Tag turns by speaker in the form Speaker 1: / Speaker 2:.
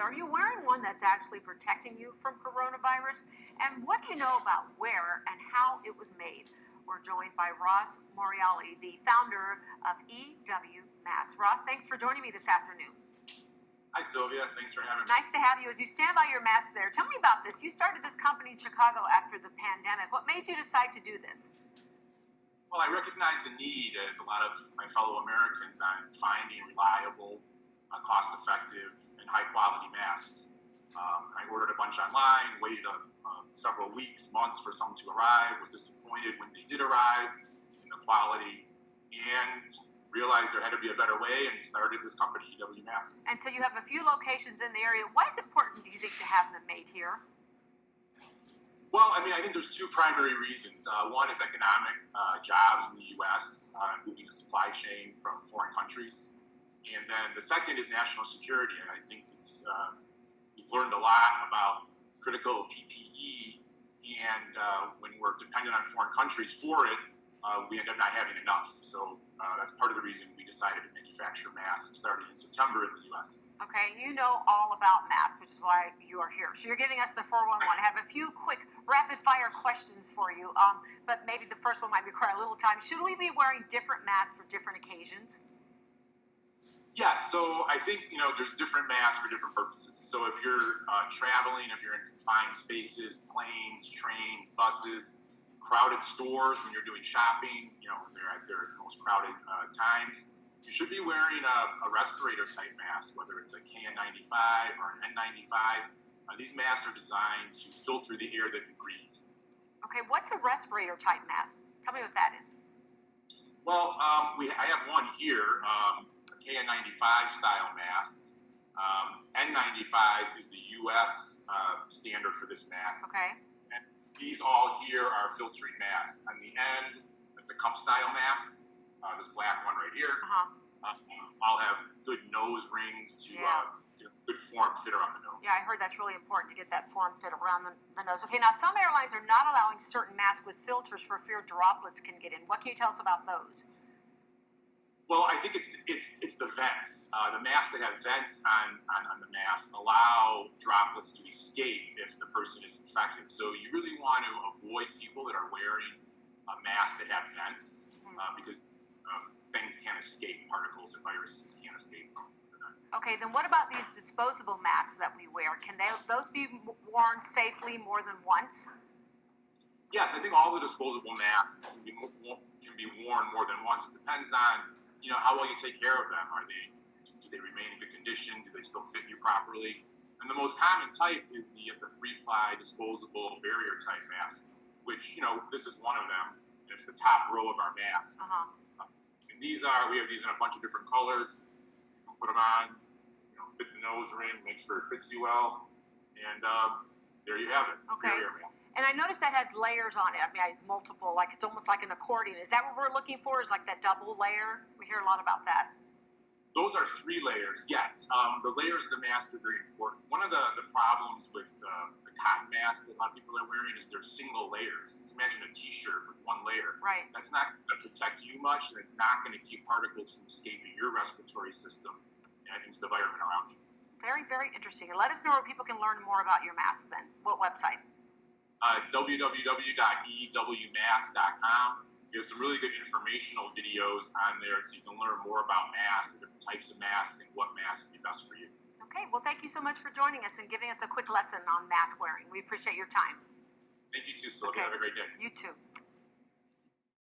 Speaker 1: but are you wearing one that's actually protecting you from coronavirus? And what do you know about where and how it was made? We're joined by Ross Moriali, the founder of EW Masks. Ross, thanks for joining me this afternoon.
Speaker 2: Hi, Sylvia. Thanks for having me.
Speaker 1: Nice to have you. As you stand by your mask there, tell me about this. You started this company in Chicago after the pandemic. What made you decide to do this?
Speaker 2: Well, I recognize the need, as a lot of my fellow Americans, on finding reliable, cost-effective, and high-quality masks. I ordered a bunch online, waited several weeks, months for some to arrive, was disappointed when they did arrive in the quality, and realized there had to be a better way, and started this company, EW Masks.
Speaker 1: And so you have a few locations in the area. Why is it important, do you think, to have them made here?
Speaker 2: Well, I think there's two primary reasons. One is economic, jobs in the U.S., moving the supply chain from foreign countries. And then the second is national security. I think we've learned a lot about critical PPE, and when we're dependent on foreign countries for it, we end up not having enough. So that's part of the reason we decided to manufacture masks starting in September in the U.S.
Speaker 1: Okay, you know all about masks, which is why you are here. So you're giving us the 411. I have a few quick rapid-fire questions for you, but maybe the first one might require a little time. Should we be wearing different masks for different occasions?
Speaker 2: Yes, so I think, there's different masks for different purposes. So if you're traveling, if you're in confined spaces, planes, trains, buses, crowded stores, when you're doing shopping, they're at their most crowded times, you should be wearing a respirator type mask, whether it's a KN95 or an N95. These masks are designed to filter the air that you breathe.
Speaker 1: Okay, what's a respirator type mask? Tell me what that is.
Speaker 2: Well, I have one here, a KN95 style mask. N95 is the U.S. Standard for this mask.
Speaker 1: Okay.
Speaker 2: And these all here are filtering masks. On the end, it's a cup style mask. This black one right here. I'll have good nose rings to good form fit around the nose.
Speaker 1: Yeah, I heard that's really important to get that form fit around the nose. Okay, now some airlines are not allowing certain masks with filters for fear droplets can get in. What can you tell us about those?
Speaker 2: Well, I think it's the vents. The masks that have vents on the mask allow droplets to escape if the person is infected. So you really want to avoid people that are wearing a mask that have vents because things can't escape, particles and viruses can't escape from the vent.
Speaker 1: Okay, then what about these disposable masks that we wear? Can those be worn safely more than once?
Speaker 2: Yes, I think all the disposable masks can be worn more than once. It depends on how well you take care of them. Do they remain in good condition? Do they still fit you properly? And the most common type is the 3-ply disposable barrier type mask, which this is one of them. And it's the top row of our mask. And we have these in a bunch of different colors. You can put them on, fit the nose ring, make sure it fits you well, and there you have it.
Speaker 1: Okay.
Speaker 2: Barrier mask.
Speaker 1: And I noticed that has layers on it. It's multiple, it's almost like an accordion. Is that what we're looking for? Is like that double layer? We hear a lot about that.
Speaker 2: Those are 3 layers, yes. The layers of the mask are very important. One of the problems with the cotton mask that a lot of people are wearing is they're single layers. Just imagine a t-shirt with one layer.
Speaker 1: Right.
Speaker 2: That's not going to protect you much, and it's not going to keep particles from escaping your respiratory system and into the environment around you.
Speaker 1: Very, very interesting. And let us know where people can learn more about your masks then. What website?
Speaker 2: www.ewmask.com. We have some really good informational videos on there so you can learn more about masks, the different types of masks, and what masks would be best for you.
Speaker 1: Okay, well, thank you so much for joining us and giving us a quick lesson on mask wearing. We appreciate your time.
Speaker 2: Thank you too, Sylvia. Have a great day.
Speaker 1: You too.